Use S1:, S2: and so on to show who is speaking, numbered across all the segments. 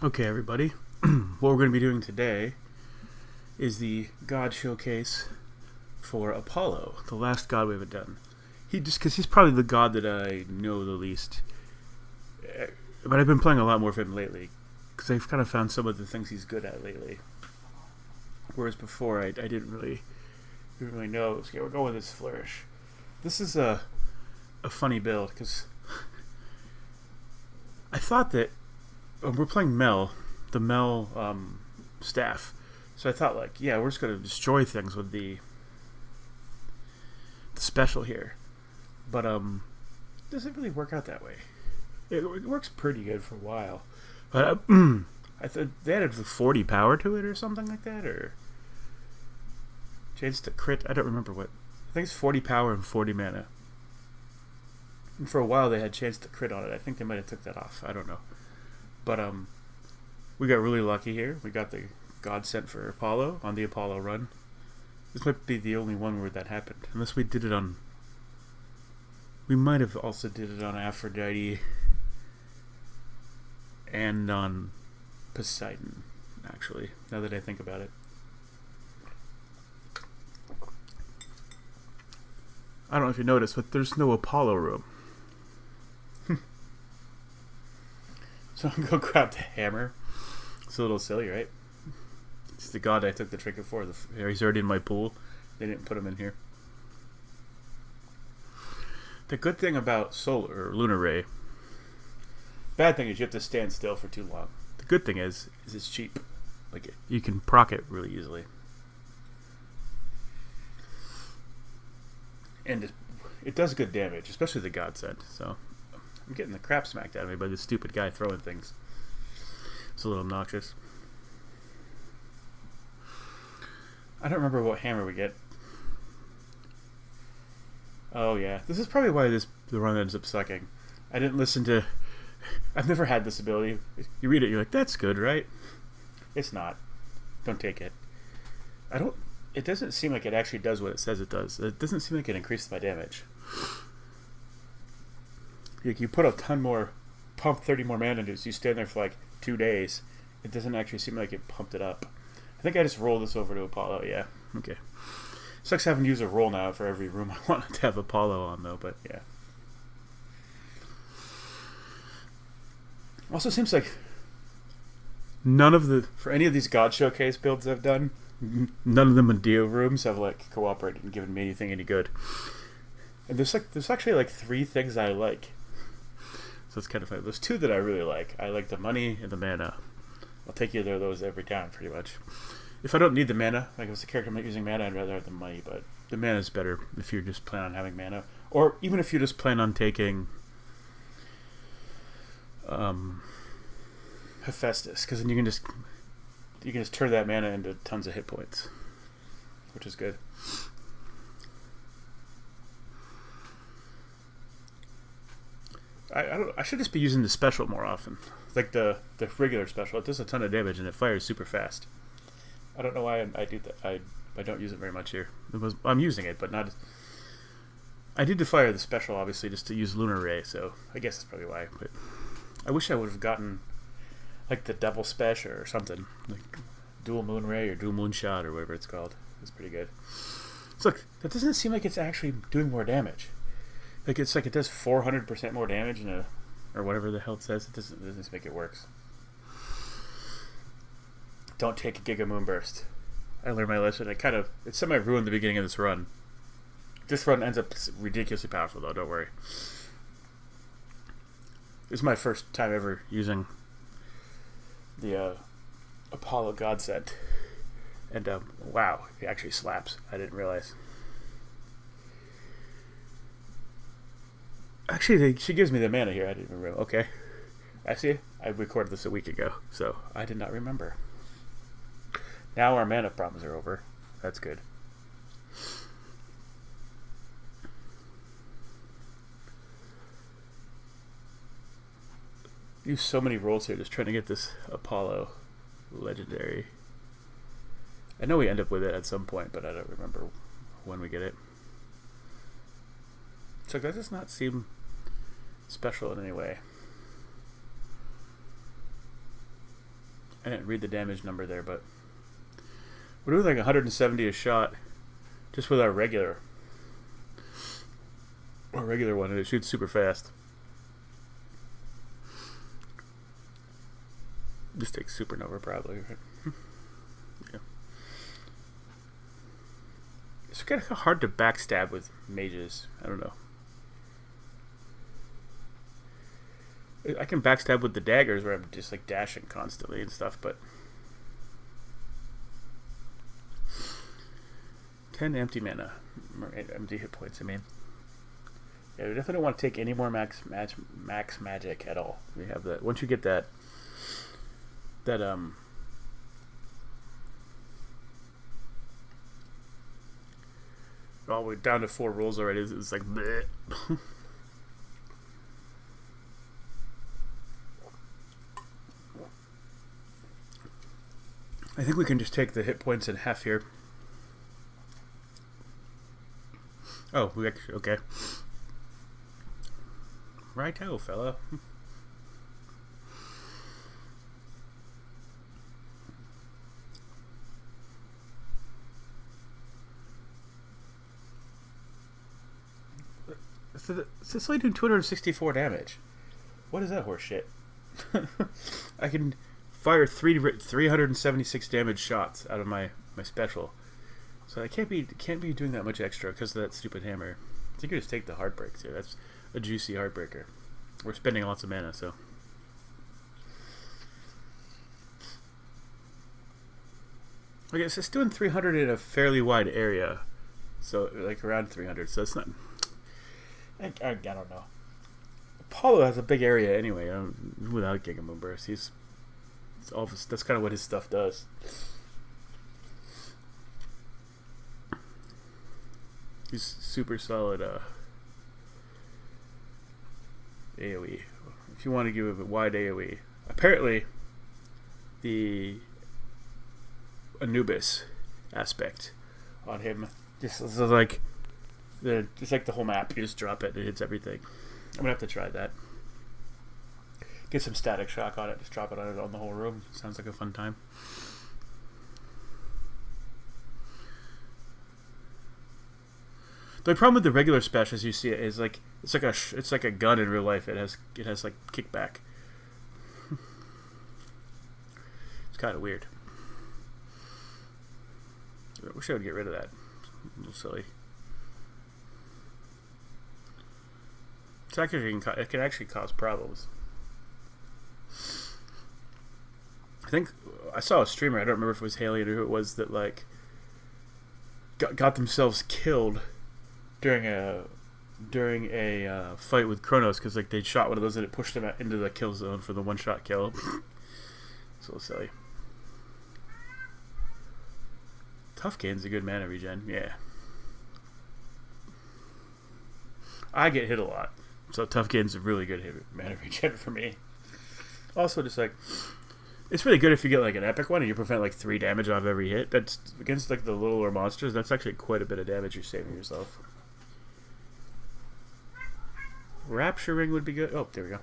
S1: Okay, everybody. What we're going to be doing today is the God showcase for Apollo, the last God we haven't done. Because he's probably the God that I know the least. But I've been playing a lot more of him lately, because I've kind of found some of the things he's good at lately. Whereas before, I didn't really know. Okay, we're going with this flourish. This is a funny build, because I thought that we're playing the Mel staff. So I thought, like, yeah, we're just going to destroy things with the special here. But it doesn't really work out that way. It works pretty good for a while. But I thought they added 40 power to it or something like that, or chance to crit. I don't remember what. I think it's 40 power and 40 mana. And for a while they had chance to crit on it. I think they might have took that off. I don't know. But we got really lucky here. We got the God sent for Apollo on the Apollo run. This might be the only one where that happened. Unless we did it on... We might have also did it on Aphrodite and on Poseidon, actually, now that I think about it. I don't know if you noticed, but there's no Apollo room. So I'm going to grab the hammer. It's a little silly, right? It's the God I took the trinket for. He's already in my pool. They didn't put him in here. The good thing about Solar or Lunar Ray, bad thing is you have to stand still for too long. The good thing is it's cheap. Like, you can proc it really easily. And it does good damage, especially the God sent. So I'm getting the crap smacked out of me by this stupid guy throwing things. It's a little obnoxious. I don't remember what hammer we get. Oh yeah, this is probably why the run ends up sucking. I didn't listen to... I've never had this ability. You read it, you're like, that's good, right? It's not. Don't take it. It doesn't seem like it actually does what it says it does. It doesn't seem like it increases my damage. Like, you put a ton more, pump 30 more mana into it, so you stand there for like 2 days. It doesn't actually seem like it pumped it up. I think I just rolled this over to Apollo, yeah. Okay. Sucks having to use a roll now for every room I want to have Apollo on, though, but yeah. Also seems like for any of these God Showcase builds I've done, none of them in Dio rooms have like cooperated and given me anything any good. And there's actually like 3 things I like. So it's kind of funny. There's 2 that I really like. I like the money and the mana. I'll take either of those every time, pretty much. If I don't need the mana, like if it's a character I'm not using mana, I'd rather have the money, but the mana is better if you're just planning on having mana. Or even if you just plan on taking Hephaestus, because then you can just turn that mana into tons of hit points, which is good. I should just be using the special more often, like the regular special. It does a ton of damage and it fires super fast. I don't know why I do that. I don't use it very much here. I'm using it, but not. I did fire the special, obviously, just to use Lunar Ray, so I guess that's probably why. But I wish I would have gotten like the double special or something, like dual Moon Ray or dual Moon Shot or whatever it's called. It's pretty good. So look, that doesn't seem like it's actually doing more damage. Like it's like it does 400% more damage or whatever the hell it says. It doesn't make it works. Don't take a Giga Moonburst. I learned my lesson. It semi-ruined the beginning of this run. This run ends up ridiculously powerful, though. Don't worry. This is my first time ever using the Apollo God Sent. And, wow, it actually slaps. I didn't realize. Actually, she gives me the mana here. I didn't remember. Okay. I see. I recorded this a week ago, so I did not remember. Now our mana problems are over. That's good. Use so many rolls here just trying to get this Apollo legendary. I know we end up with it at some point, but I don't remember when we get it. So that does not seem special in any way. I didn't read the damage number there, but we're doing like 170 a shot just with our regular one, and it shoots super fast. Just takes supernova probably, right? Yeah. It's kind of hard to backstab with mages. I don't know. I can backstab with the daggers where I'm just like dashing constantly and stuff, but 10 empty mana, or empty hit points. I mean, yeah, we definitely don't want to take any more max magic at all. We have that. Once you get that oh, we're down to 4 rolls already. It's like bleh. I think we can just take the hit points in half here. Oh, we actually, okay. Righto, fella. So it's only doing 264 damage. What is that horse shit? I can fire 376 damage shots out of my special. So I can't be doing that much extra because of that stupid hammer. I think you just take the heartbreak too. That's a juicy heartbreaker. We're spending lots of mana, so. Okay, so it's doing 300 in a fairly wide area. So, like around 300. So it's not. I don't know. Apollo has a big area anyway, without Giga Moon Burst. That's kind of what his stuff does. He's super solid AoE. If you want to give it a wide AoE. Apparently, the Anubis aspect on him just is like the whole map. You just drop it, it hits everything. I'm gonna have to try that. Get some static shock on it, just drop it on the whole room. Sounds like a fun time. The problem with the regular special, as you see it, is like it's like a gun in real life. It has like kickback. It's kind of weird. I wish I would get rid of that. A little silly. It can actually cause problems. I think I saw a streamer. I don't remember if it was Haley or who it was that like got themselves killed during a fight with Kronos because like they shot one of those and it pushed them out into the kill zone for the one-shot kill. It's a little silly. Tough Gain's a good mana regen. Yeah. I get hit a lot. So Tough Gain's a really good mana regen for me. Also, just like it's really good if you get like an epic one and you prevent like 3 damage off every hit. That's against like the littler monsters. That's actually quite a bit of damage you're saving yourself. Rapture Ring would be good. Oh, there we go.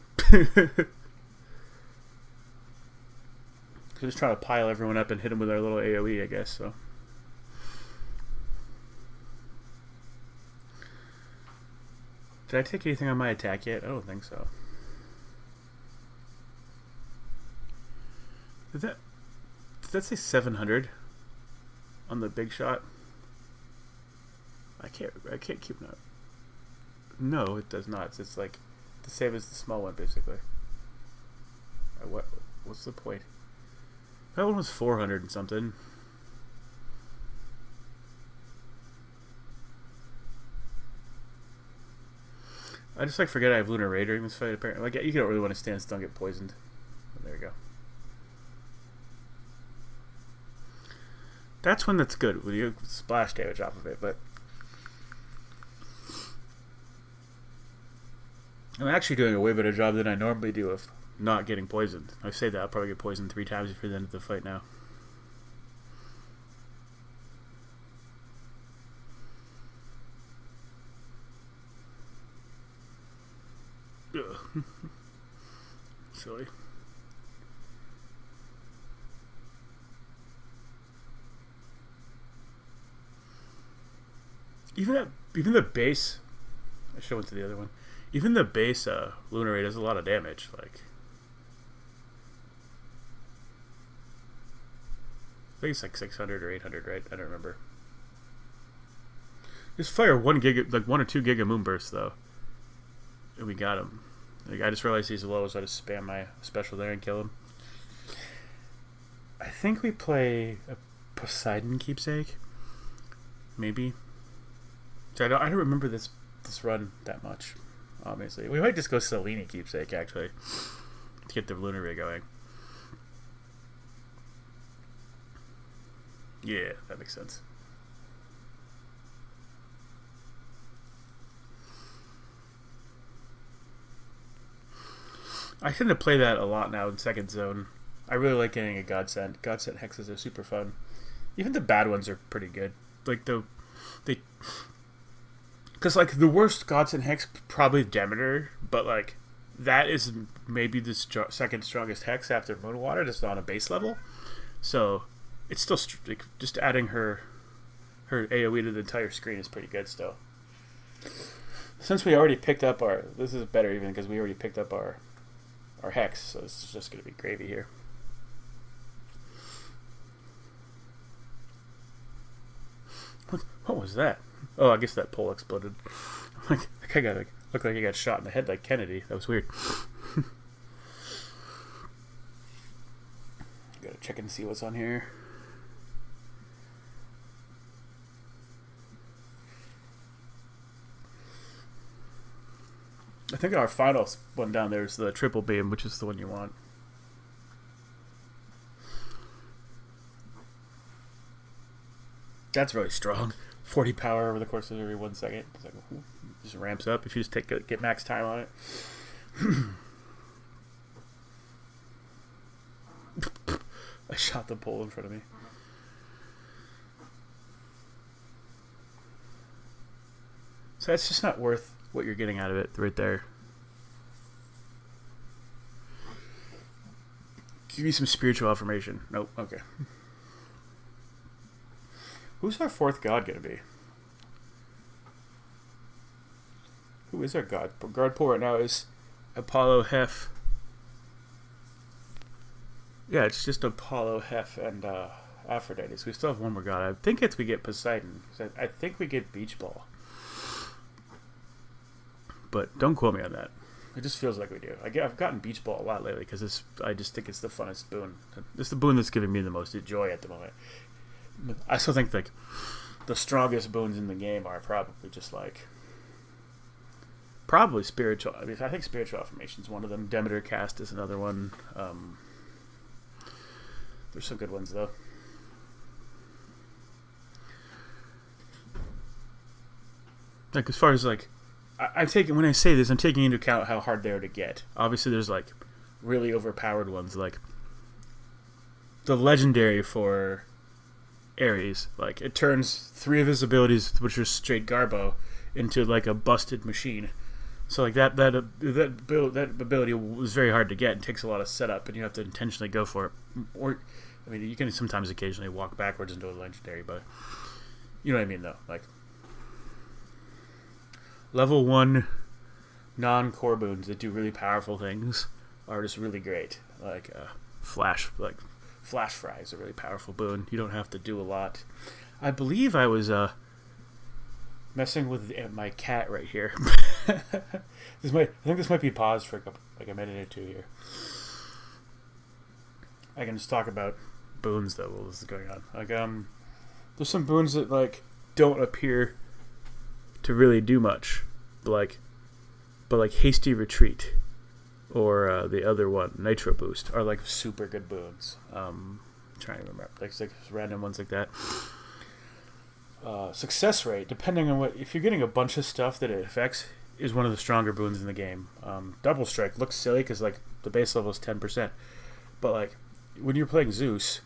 S1: So just trying to pile everyone up and hit them with our little AoE, I guess. So. Did I take anything on my attack yet? I don't think so. Did that say 700 on the big shot? I can't keep note. No, it does not. It's like the same as the small one, basically. What's the point? That one was 400 and something. I just like forget I have Lunar Ray during this fight. Apparently, like you don't really want to stand still and get poisoned. But there we go. That's when that's good when you splash damage off of it. But I'm actually doing a way better job than I normally do of not getting poisoned. I say that I'll probably get poisoned 3 times before the end of the fight now. Silly. Even that, even the base. I should have went to the other one. Even the base lunar ray does a lot of damage. Like, I think it's like 600 or 800, right? I don't remember. Just fire 1 or 2 giga moonbursts though, and we got him. Like, I just realized he's low, so I just spam my special there and kill him. I think we play a Poseidon keepsake, maybe. So I don't remember this run that much. Obviously, we might just go Selene keepsake actually to get the lunar ray going. Yeah, that makes sense. I tend to play that a lot now in second zone. I really like getting a godsend. Godsend hexes are super fun. Even the bad ones are pretty good. Like because like the worst godsend hex probably Demeter, but like that is maybe the second strongest hex after Moonwater, just on a base level. So it's still like, just adding her AoE to the entire screen is pretty good still. Since we already picked up this is better even because we already picked up our hex, so this is just going to be gravy here. What was that? Oh, I guess that pole exploded. Like, that guy looked like he got shot in the head like Kennedy. That was weird. Gotta check and see what's on here. I think our final one down there is the triple beam, which is the one you want. That's really strong. 40 power over the course of every 1 second. It's like, just ramps up if you just get max time on it. I shot the pole in front of me. So that's just not worth what you're getting out of it right there. Give me some spiritual affirmation. Nope. Okay. Who's our fourth god going to be? Who is our god? God pool right now is Apollo, Hef. Yeah, it's just Apollo, Hef, and Aphrodite. So we still have one more god. I think we get Poseidon. I think we get Beach Ball. But don't quote me on that. It just feels like we do. I've gotten Beach Ball a lot lately because I just think it's the funnest boon. It's the boon that's giving me the most joy at the moment. I still think like the strongest boons in the game are probably just like spiritual. I mean, I think spiritual affirmation is one of them. Demeter cast is another one. There's some good ones though. Like as far as like, when I say this, I'm taking into account how hard they are to get. Obviously, there's like really overpowered ones, like the legendary for Ares. Like it turns 3 of his abilities, which are straight Garbo, into like a busted machine. So like that ability was very hard to get and takes a lot of setup, and you have to intentionally go for it. Or, I mean, you can sometimes occasionally walk backwards into a legendary, but you know what I mean, though. Like level 1 non-core boons that do really powerful things are just really great. Like flash fry is a really powerful boon. You don't have to do a lot. I believe I was messing with my cat right here. I think this might be paused for a minute or two here. I can just talk about boons though while this is going on. Like there's some boons that like don't appear to really do much, but like hasty retreat or the other one, nitro boost, are like super good boons. I'm trying to remember like random ones like that. Success rate, depending on if you're getting a bunch of stuff that it affects, is one of the stronger boons in the game. Double strike looks silly because like the base level is 10%, but like when you're playing Zeus,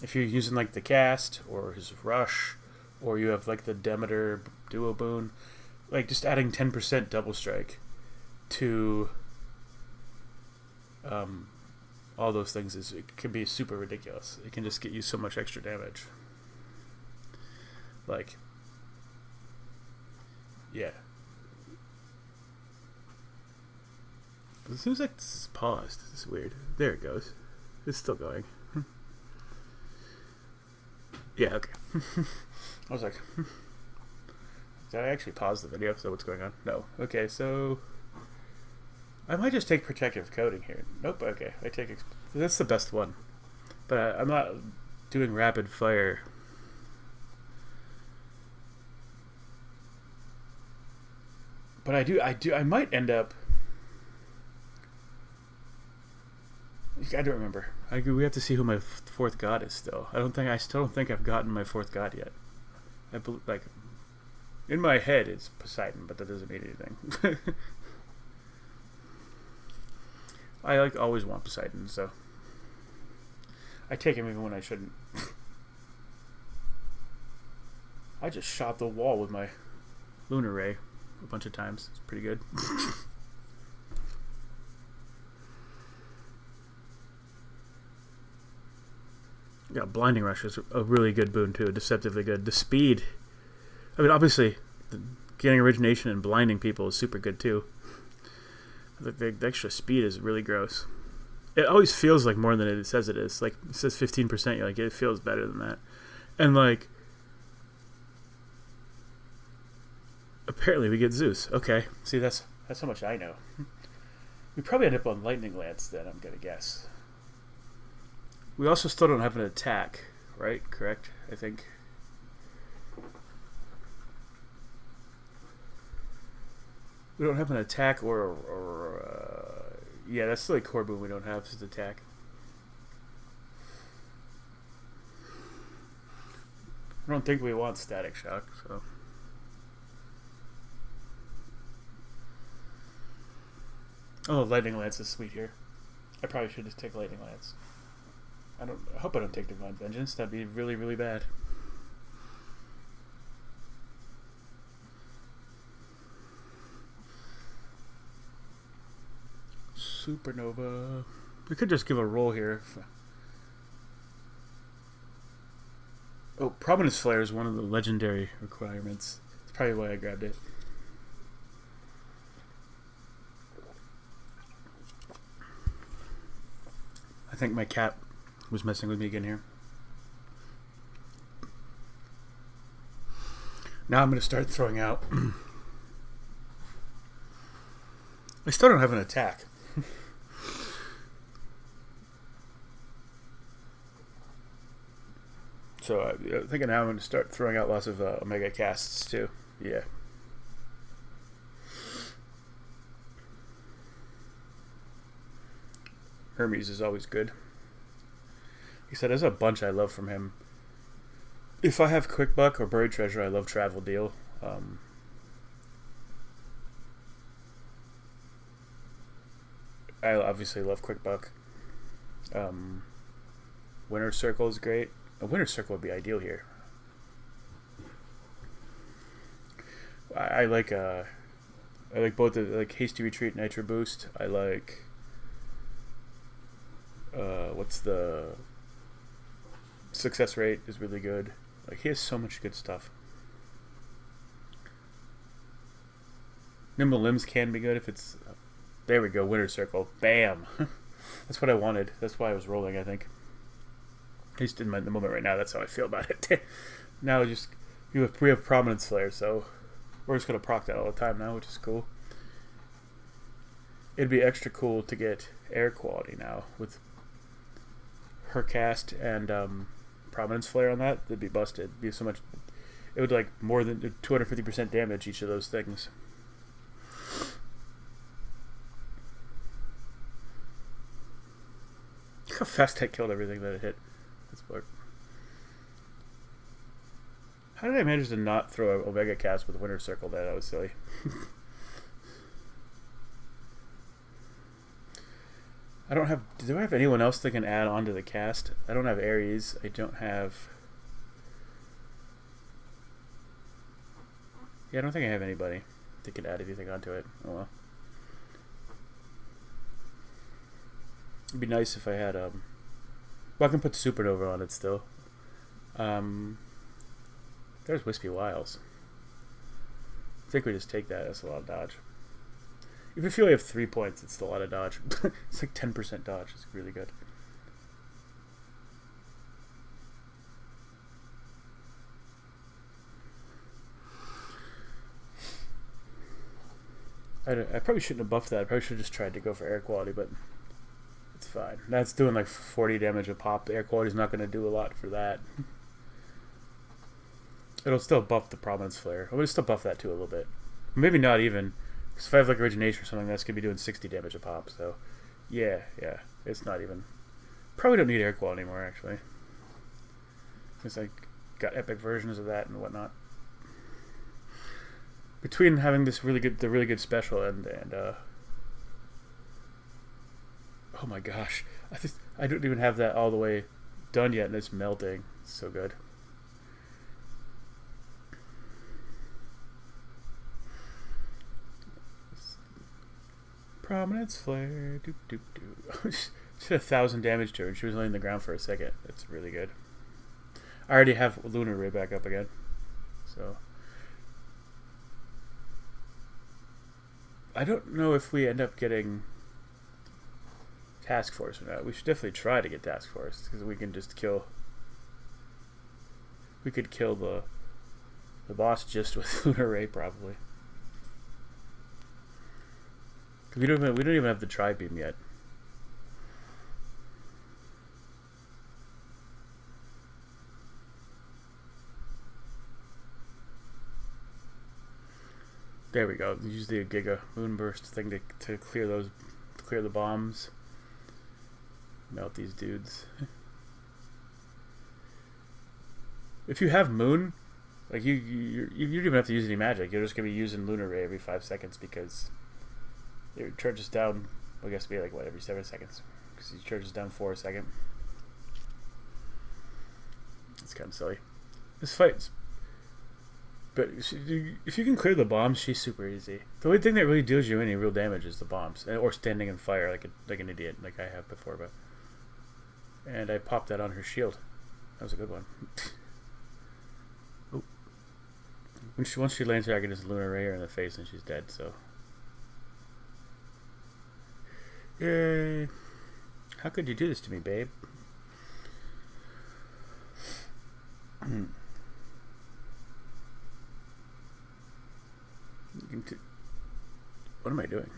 S1: if you're using like the cast or his rush, or you have like the Demeter duo boon, like just adding 10% double strike to all those things it can be super ridiculous. It can just get you so much extra damage. Like Yeah. It seems like this is paused. This is weird. There it goes. It's still going. Yeah, okay. I was like, did I actually pause the video? So what's going on? No. Okay, so I might just take protective coating here. Nope. Okay, I take. That's the best one, but I'm not doing rapid fire. But I might end up. I don't remember. We have to see who my fourth god is still. I still don't think I've gotten my fourth god yet. I believe, like, in my head it's Poseidon, but that doesn't mean anything. I always want Poseidon, so I take him even when I shouldn't. I just shot the wall with my lunar ray a bunch of times. It's pretty good. Yeah, Blinding Rush is a really good boon too, deceptively good. The speed, I mean, obviously, getting origination and blinding people is super good too. The extra speed is really gross. It always feels like more than it says it is. Like, it says 15%, you're like, it feels better than that. And like, apparently we get Zeus. Okay, see, that's how much I know. We probably end up on Lightning Lance then, I'm gonna guess. We also still don't have an attack, right? Correct, I think. We don't have an attack or yeah, that's the core boon we don't have is attack. I don't think we want Static Shock, so. Oh, Lightning Lance is sweet here. I probably should just take Lightning Lance. I hope I don't take Divine Vengeance. That'd be really, really bad. Supernova. We could just give a roll here. Oh, Prominence Flare is one of the legendary requirements. That's probably why I grabbed it. I think my cat was messing with me again here. Now I'm going to start throwing out. I still don't have an attack. So I think now I'm going to start throwing out lots of Omega casts too. Yeah. Hermes is always good. He said there's a bunch I love from him. If I have Quick Buck or Buried Treasure, I love Travel Deal. I obviously love Quick Buck. Winter Circle is great. A Winter Circle would be ideal here. I like both the Hasty Retreat, Nitro Boost. I like what's the success rate is really good. Like, he has so much good stuff. Nimble Limbs can be good if it's. There we go, Winter Circle. Bam! That's what I wanted. That's why I was rolling, I think. At least in the moment right now, that's how I feel about it. Now we have Prominence Flare, so we're just going to proc that all the time now, which is cool. It'd be extra cool to get air quality now with her cast and Prominence Flare on that. It'd be busted. It'd be so much. It would like more than 250% damage each of those things. Look how fast I killed everything that it hit. That's part. How did I manage to not throw an Omega cast with Winter Circle? That was silly. I don't have. Do I have anyone else that can add on to the cast? I don't have Ares. I don't have. Yeah, I don't think I have anybody that can add anything onto it. Oh well. It'd be nice if I had well, I can put Supernova on it still. There's Wispy Wiles. I think we just take that. That's a lot of dodge. Even if you only have 3 points, it's still a lot of dodge. It's like 10% dodge. It's really good. I probably shouldn't have buffed that. I probably should have just tried to go for air quality, but it's fine. That's doing like 40 damage a pop. The air quality's not going to do a lot for that. It'll still buff the Prominence Flare. I'm going to still buff that too a little bit. Maybe not even. Because if I have like Origination or something, that's going to be doing 60 damage a pop. So, yeah. It's not even. Probably don't need air quality anymore, actually. Because I got epic versions of that and whatnot. Between having the really good special and oh my gosh, I don't even have that all the way done yet, and it's melting. It's so good. Prominence Flare. Doop doop doop. She did 1,000 damage to her, and she was only in the ground for a second. That's really good. I already have Lunar Ray back up again, so. I don't know if we end up getting Task Force or not. We should definitely try to get Task Force, because we can just kill. We could kill the boss just with Lunar Ray, probably. We don't even have the Tri-Beam yet. There we go. Use the Giga Moonburst thing to clear the bombs. Melt these dudes. If you have Moon, like you don't even have to use any magic. You're just gonna be using Lunar Ray every 5 seconds because it charges down. I guess it'd be like what, every 7 seconds, because he charges down 4 a second. It's kind of silly. This fight's. But if you can clear the bombs, she's super easy. The only thing that really deals you any real damage is the bombs, or standing in fire like an idiot, like I have before. But and I popped that on her shield. That was a good one. Oh. Once she lands here, I can just Lunar Ray her in the face and she's dead. So yay! How could you do this to me, babe? What am I doing?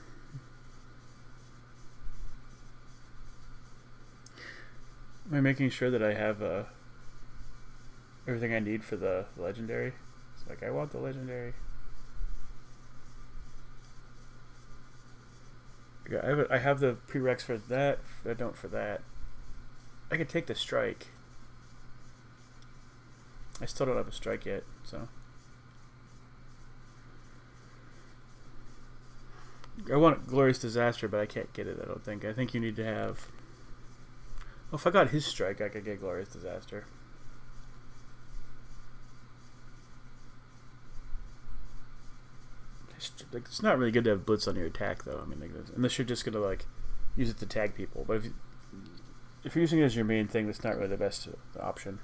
S1: Am I making sure that I have everything I need for the legendary? It's like, I want the legendary. Yeah, I have the prereqs for that. I don't for that. I could take the strike. I still don't have a strike yet, so. I want Glorious Disaster, but I can't get it, I don't think. I think you need to have... Well, if I got his strike, I could get Glorious Disaster. It's not really good to have Blitz on your attack, though. I mean, unless you're just going to, like, use it to tag people. But if you're using it as your main thing, that's not really the best option.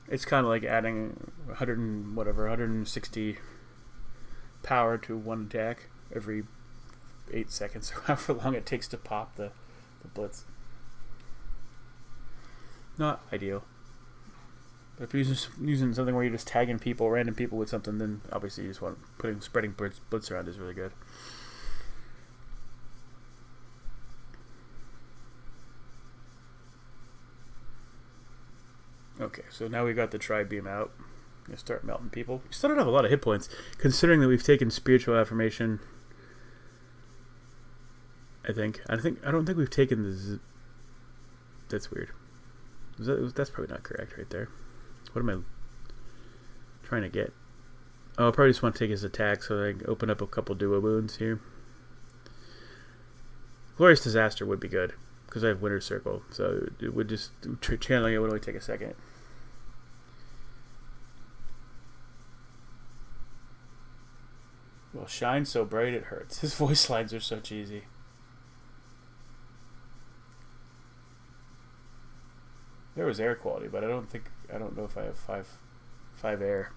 S1: It's kind of like adding 160 power to one attack every 8 seconds, or however long it takes to pop the Blitz. Not ideal. But if you're using something where you're just tagging people, random people with something, then obviously you just want spreading Blitz around is really good. Okay, so now we got the Tri-Beam out. Gonna start melting people. We still don't have a lot of hit points, considering that we've taken Spiritual Affirmation. I don't think we've taken the. That's weird. That's probably not correct right there. What am I trying to get? Oh, I probably just want to take his attack so that I can open up a couple duo wounds here. Glorious Disaster would be good because I have Winter Circle, so it would just channeling it would only take a second. Well, Shine's so bright it hurts. His voice lines are so cheesy. There was air quality, but I don't think I don't know if I have five air.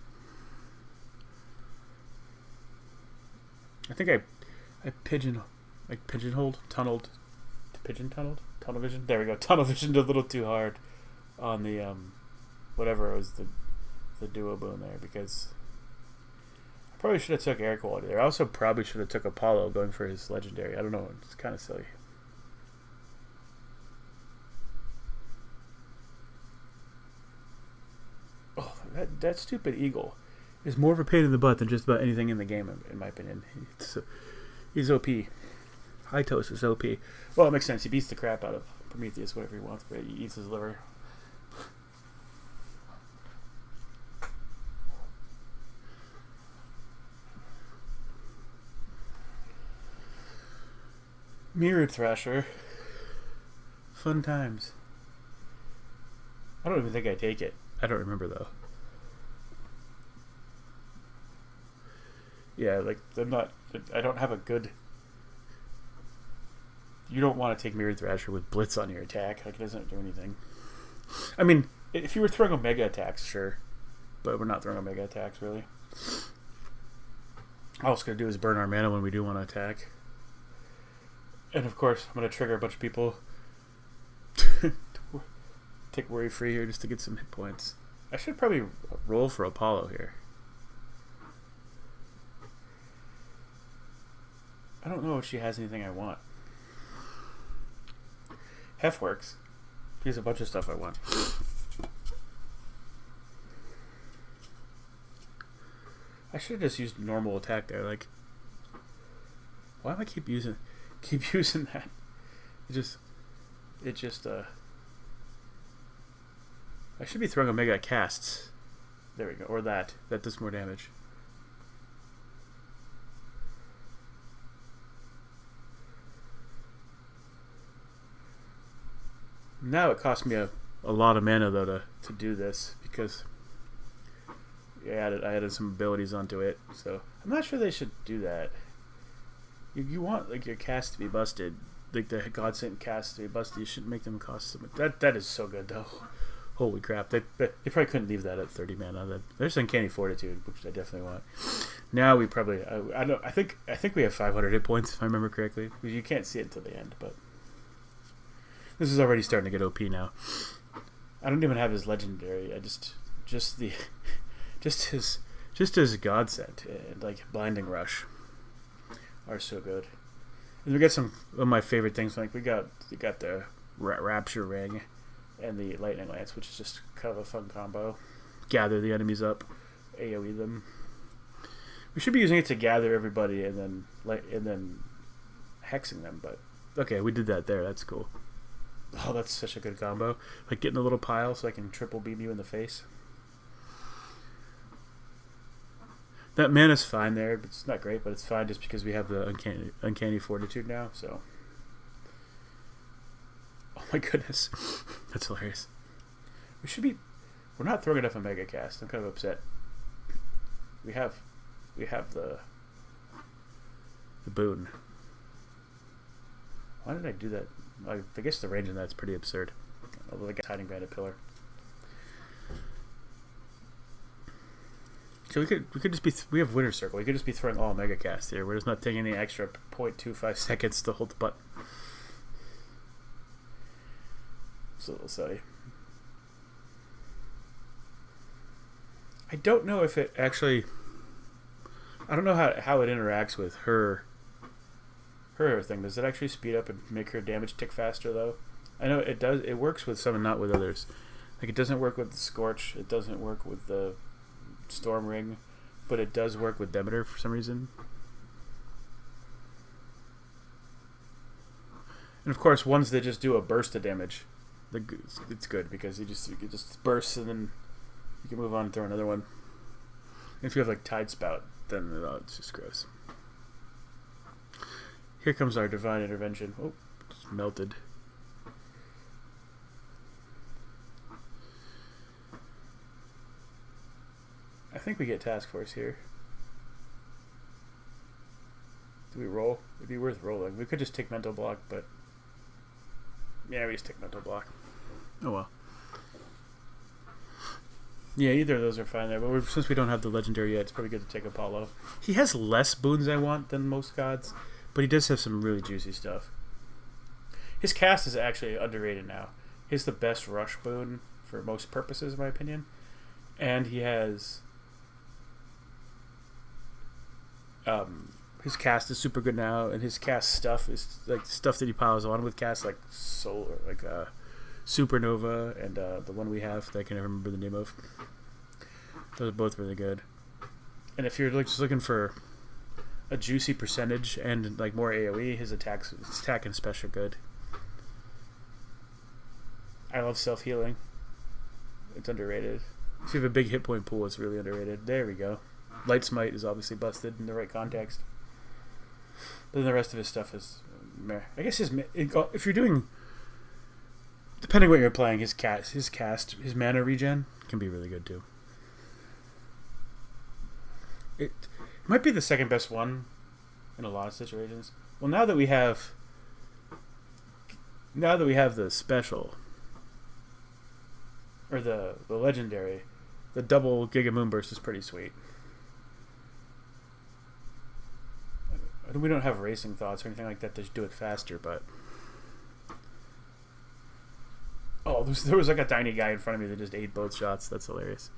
S1: I think I pigeonholed, tunnel vision. There we go. Tunnel visioned a little too hard on the whatever it was, the duo boon there, because I probably should have took air quality there. I also probably should have took Apollo going for his legendary. I don't know. It's kind of silly. Oh, that stupid eagle is more of a pain in the butt than just about anything in the game, in my opinion. He's OP. Hytos is OP. Well, it makes sense. He beats the crap out of Prometheus, whatever he wants, but he eats his liver. Mirrored Thrasher. Fun times. I don't even think I take it. I don't remember, though. Yeah, like, I don't have a good... You don't want to take Mirrored Thrasher with Blitz on your attack. Like, it doesn't do anything. I mean, if you were throwing Omega attacks, sure. But we're not throwing Omega attacks, really. All it's going to do is burn our mana when we do want to attack. And, of course, I'm going to trigger a bunch of people to take Worry Free here just to get some hit points. I should probably roll for Apollo here. I don't know if she has anything I want. Hef works. She has a bunch of stuff I want. I should have just used normal attack there. Like, why do I keep using that? It just I should be throwing Omega casts. There we go. Or that does more damage. Now it cost me a lot of mana, though, to do this, because I added some abilities onto it. So I'm not sure they should do that. You want, like, your cast to be busted, like the God Sent cast to be busted. You shouldn't make them cost so much. That is so good, though. Holy crap! They probably couldn't leave that at 30 mana. There's Uncanny Fortitude, which I definitely want. Now we probably I think we have 500 hit points, if I remember correctly. You can't see it until the end, but this is already starting to get OP now. I don't even have his legendary. I just his God Sent and, like, Blinding Rush are so good. And we got some of my favorite things. Like we got the Rapture Ring and the Lightning Lance, which is just kind of a fun combo. Gather the enemies up, AoE them. We should be using it to gather everybody and then hexing them. But okay, we did that there. That's cool. Oh, that's such a good combo. Like getting a little pile so I can triple beam you in the face. That mana's fine there. It's not great, but it's fine just because we have the Uncanny Fortitude now. So, oh my goodness, that's hilarious. We're not throwing enough Omega cast. I'm kind of upset. We have the boon. Why did I do that? I guess the range on that's pretty absurd. Although I got Hiding Bandit Pillar. So we could just be we have Winter Circle. We could just be throwing all Omega cast here. We're just not taking any extra 0.25 seconds to hold the button. It's a little silly. I don't know if it actually. I don't know how it interacts with her thing. Does it actually speed up and make her damage tick faster, though? I know it does. It works with some and not with others. Like, it doesn't work with the Scorch. It doesn't work with the Storm Ring, but it does work with Demeter for some reason. And of course, ones that just do a burst of damage, it's good because you just burst and then you can move on and throw another one. And if you have like Tide Spout, then it's just gross. Here comes our Divine Intervention. Oh, just melted. I think we get Task Force here. Do we roll? It'd be worth rolling. We could just take Mental Block, but yeah, we just take Mental Block. Oh well. Yeah, either of those are fine there. But since we don't have the legendary yet, it's probably good to take Apollo. He has less boons I want than most gods, but he does have some really juicy stuff. His cast is actually underrated now. He's the best rush boon for most purposes, in my opinion. And he has... his cast is super good now, and his cast stuff is like stuff that he piles on with casts like Solar, like Supernova, and the one we have that I can never remember the name of. Those are both really good. And if you're just looking for a juicy percentage and like more AoE, his attack and special are good. I love self-healing. It's underrated. If you have a big hit point pool, it's really underrated. There we go. Light Smite is obviously busted in the right context. But then the rest of his stuff is meh. I guess if you're doing... Depending on what you're playing, his mana regen can be really good too. It might be the second best one in a lot of situations. Well, now that we have the special or the legendary, the double Giga Moonburst is pretty sweet. We don't have racing thoughts or anything like that to do it faster, but there was like a tiny guy in front of me that just ate both shots. That's hilarious.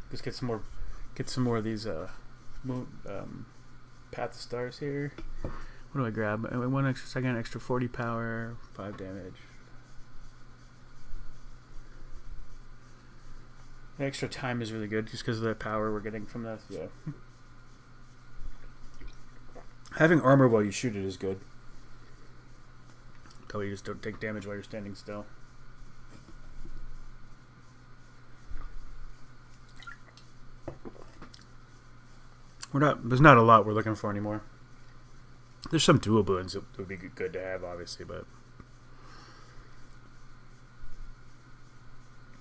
S1: Just get some more of these Path of Stars here. What do I grab? 1 extra second, extra 40 power, 5 damage. The extra time is really good just because of the power we're getting from this. Yeah. Having armor while you shoot it is good. Until you just don't take damage while you're standing still. There's not a lot we're looking for anymore. There's some dual boons that would be good to have, obviously, but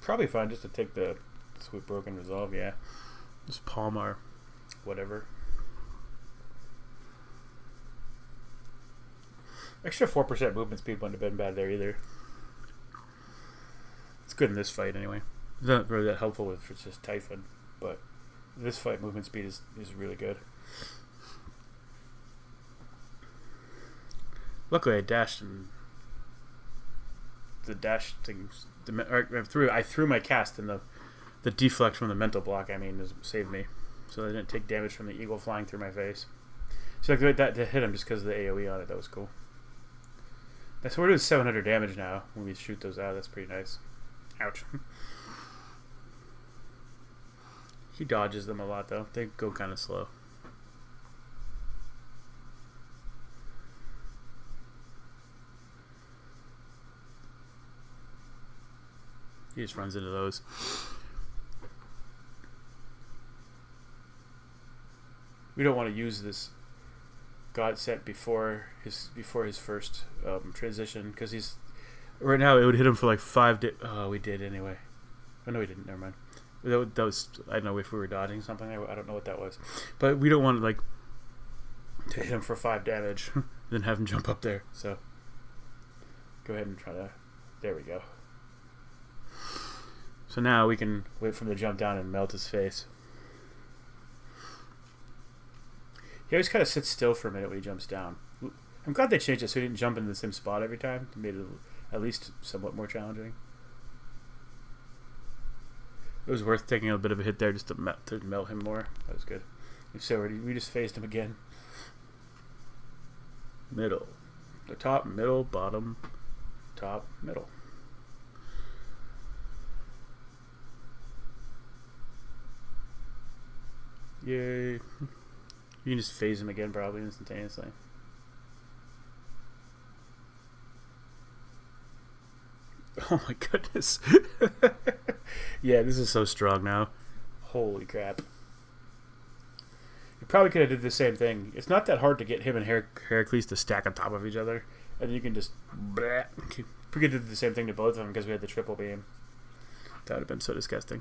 S1: probably fine just to take the Sweet Broken Resolve, yeah. Just palm or whatever. Extra 4% movement speed wouldn't have been bad there either. It's good in this fight anyway. It's not really that helpful if it's just Typhon, but this fight movement speed is really good. Luckily I dashed and the dash thing I threw my cast and the deflect from the mental block saved me. So I didn't take damage from the eagle flying through my face. So like that to hit him just because of the AoE on it, that was cool. That's we're doing 700 damage now when we shoot those out. That's pretty nice. Ouch. He dodges them a lot though. They go kind of slow. He just runs into those. We don't want to use this God set before his first transition because he's right now it would hit him for like 5 days. Oh, we did anyway. Oh no, we didn't. Never mind. That was I don't know if we were dodging something. I don't know what that was, but we don't want to hit him for 5 damage, then have him jump up there. So go ahead and try to. There we go. So now we can wait for him to jump down and melt his face. He always kind of sits still for a minute when he jumps down. I'm glad they changed it so he didn't jump into the same spot every time. It made it at least somewhat more challenging. It was worth taking a bit of a hit there just to melt him more. That was good. So we just phased him again. Middle. The top, middle, bottom, top, middle. Yay. You can just phase him again probably instantaneously. Oh my goodness. Yeah, this is so strong now. Holy crap. You probably could have did the same thing. It's not that hard to get him and Heracles to stack on top of each other. And then you can just... We could do the same thing to both of them because we had the triple beam. That would have been so disgusting.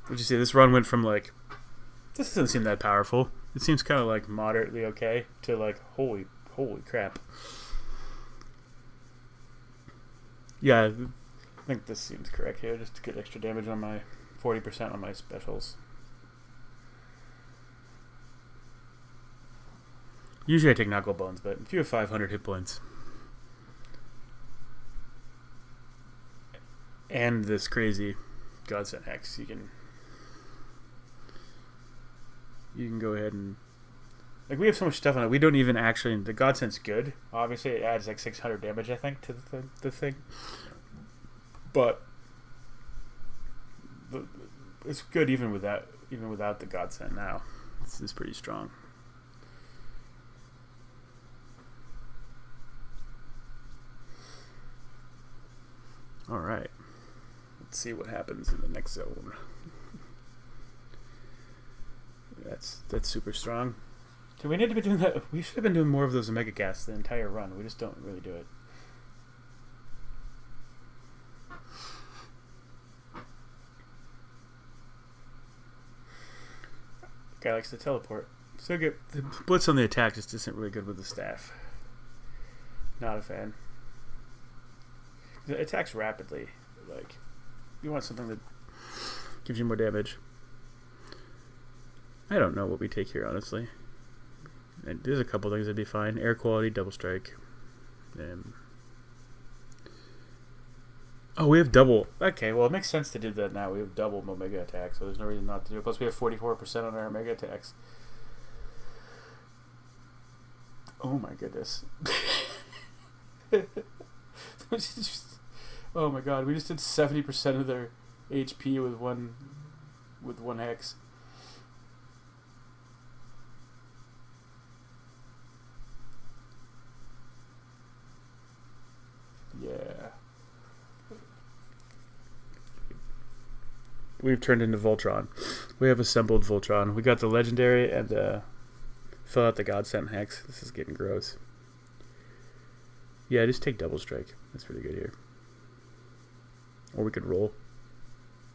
S1: What'd you say? This run went from this doesn't seem that powerful. It seems kind of moderately okay to holy Holy crap. Yeah, I think this seems correct here, just to get extra damage on my 40% on my specials. Usually I take knuckle bones, but if you have 500 hit points and this crazy Godsend Hex, you can go ahead and, like, we have so much stuff on it. We don't even actually, the Godsend's good. Obviously, it adds like 600 damage, I think, to the thing. But it's good even without the Godsend now. This is pretty strong. All right. Let's see what happens in the next zone. That's super strong. Do we need to be doing that? We should have been doing more of those Omega Casts the entire run. We just don't really do it. Guy likes to teleport. So good. The blitz on the attack just isn't really good with the staff. Not a fan. It attacks rapidly. Like, you want something that gives you more damage. I don't know what we take here, honestly. And there's a couple things that'd be fine. Air quality, double strike. Oh, we have double. Okay, well, it makes sense to do that now. We have double Omega attack, so there's no reason not to do it. Plus, we have 44% on our Omega attacks. Oh my goodness. Oh my god, we just did 70% of their HP with one hex. Yeah. We've turned into Voltron. We have assembled Voltron. We got the legendary and fill out the Godsend Hex. This is getting gross. Yeah, just take double strike. That's pretty good here. Or we could roll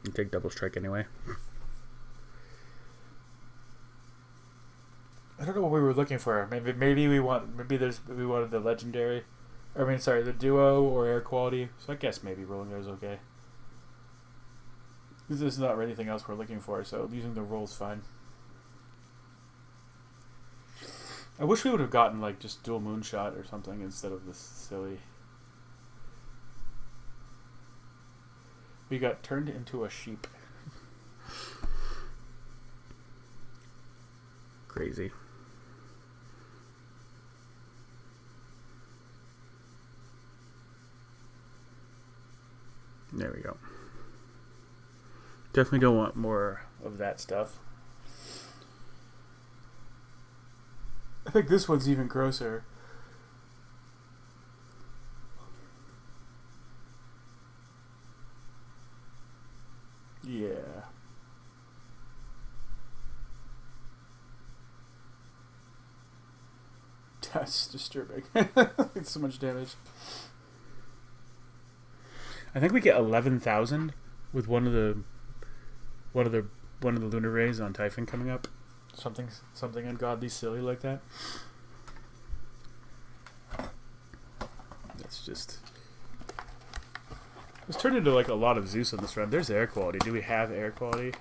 S1: and take double strike anyway. I don't know what we were looking for. Maybe we wanted the legendary. The duo or air quality. So I guess maybe rolling there is okay. This is not anything else we're looking for, so using the roll is fine. I wish we would have gotten like just dual moonshot or something instead of this silly. We got turned into a sheep. Crazy. There we go. Definitely don't want more of that stuff. I think this one's even grosser. Yeah. That's disturbing. It's so much damage. I think we get 11,000 with one of the lunar rays on Typhon coming up. Something ungodly silly like that. That's just. It's turned into like a lot of Zeus on this run. There's air quality. Do we have air quality?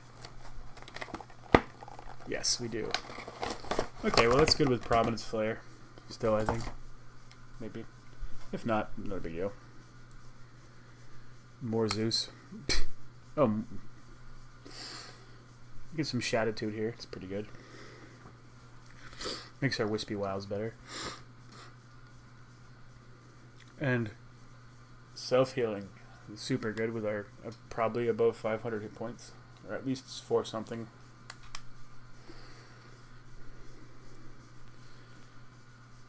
S1: Yes, we do. Okay, well that's good with Prominence Flare. Still, I think. Maybe. If not, no big deal. More Zeus. Oh. Get some Shatitude here. It's pretty good. Makes our Wispy Wows better. And self-healing. Super good with our probably above 500 hit points. Or at least 4 something.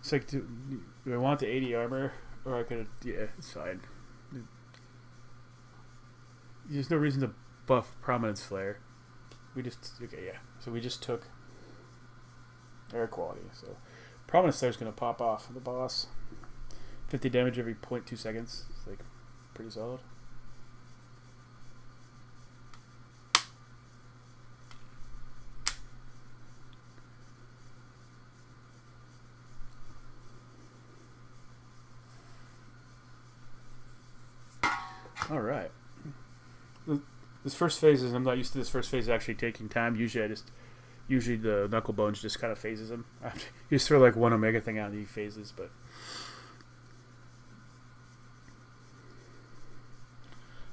S1: It's like, do I want the 80 armor? Or I could, yeah, it's fine. There's no reason to buff Prominence Flare. So we just took air quality. So Prominence Flare is going to pop off the boss. 50 damage every 0.2 seconds. It's like pretty solid. All right. This first phase is, I'm not used to this first phase actually taking time. Usually the knuckle bones just kind of phases him. You just throw like one omega thing out and he phases, but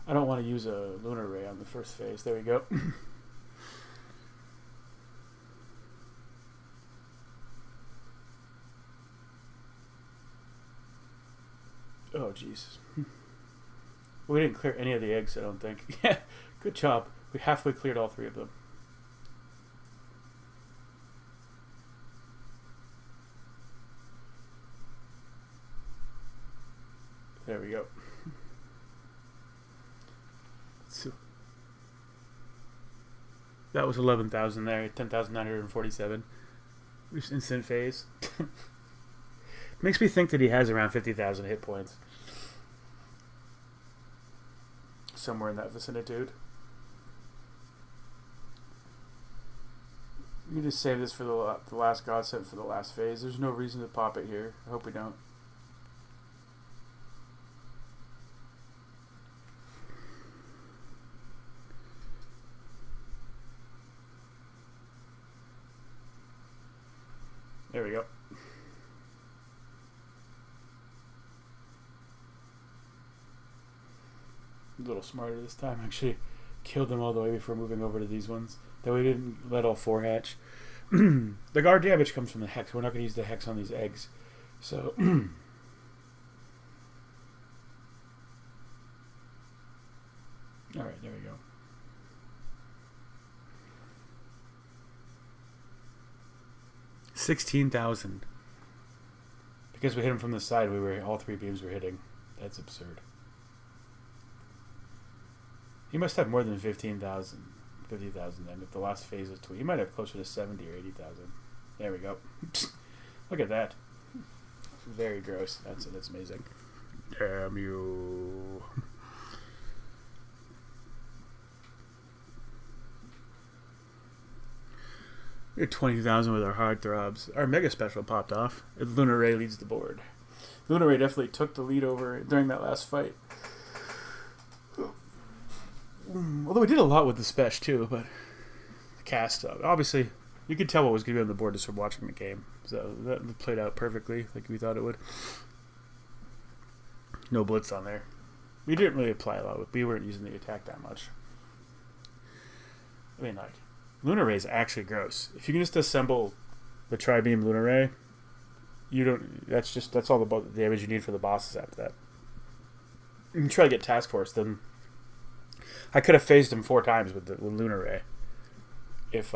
S1: I don't want to use a lunar ray on the first phase. There we go. Oh, jeez. We didn't clear any of the eggs, I don't think. Yeah, good job. We halfway cleared all three of them. There we go. So that was 11,000 there, 10,947. Instant phase. Makes me think that he has around 50,000 hit points. Somewhere in that vicinitude. You can just save this for the last godsend for the last phase. There's no reason to pop it here. I hope we don't. There we go. A little smarter this time. Actually killed them all the way before moving over to these ones. That way we didn't let all four hatch. The guard damage comes from the hex. We're not going to use the hex on these eggs. So alright, there we go. $16,000. Because we hit him from the side, all three beams were hitting. That's absurd. He must have more than 50,000 then. If the last phase is 20, he might have closer to 70 or 80,000. There we go. Look at that. Very gross. That's amazing. Damn you. We're 20,000 with our hard throbs. Our mega special popped off. Lunar Ray leads the board. Lunar Ray definitely took the lead over during that last fight. Although we did a lot with the special too, but the cast, obviously, you could tell what was going to be on the board just from watching the game. So that played out perfectly, like we thought it would. No blitz on there. We didn't really apply a lot. We weren't using the attack that much. I mean, like, Lunar Ray is actually gross. If you can just assemble the tri-beam Lunar Ray, you don't. That's all the damage you need for the bosses after that. You can try to get Task Force, then I could have phased him 4 times with Lunar Ray if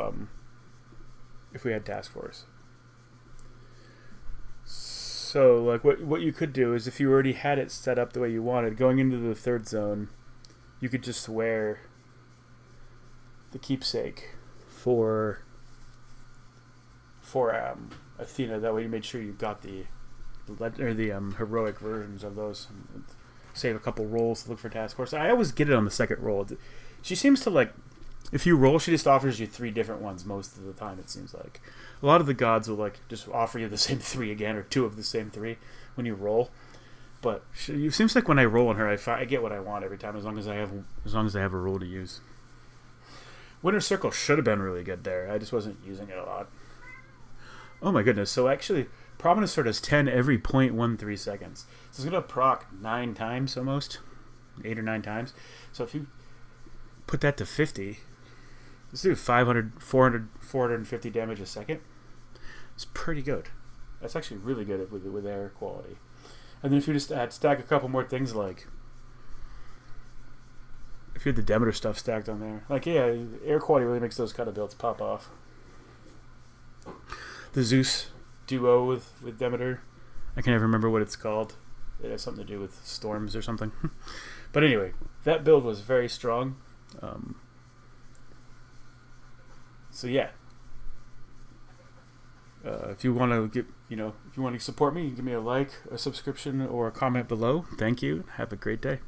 S1: we had Task Force. So like what you could do is, if you already had it set up the way you wanted, going into the third zone, you could just wear the keepsake for Athena. That way you made sure you got the heroic versions of those. Save a couple rolls to look for Task Force. I always get it on the second roll. She seems to, like, if you roll, she just offers you 3 different ones most of the time, it seems like. A lot of the gods will, like, just offer you the same 3 again, or 2 of the same 3 when you roll. But it seems like when I roll on her, I get what I want every time, as long as I have a roll to use. Winter Circle should have been really good there. I just wasn't using it a lot. Oh my goodness. So actually, Prominence Sword does 10 every 0.13 seconds. So it's going to proc 9 times almost. 8 or 9 times. So if you put that to 50, let's do 500, 400, 450 damage a second. It's pretty good. That's actually really good with air quality. And then if you just stack a couple more things, like if you had the Demeter stuff stacked on there, like, yeah, air quality really makes those kind of builds pop off. The Zeus duo with Demeter, I can never remember what it's called. It has something to do with storms or something. But anyway, that build was very strong. So yeah, if you want to if you want to support me, give me a like, a subscription, or a comment below. Thank you. Have a great day.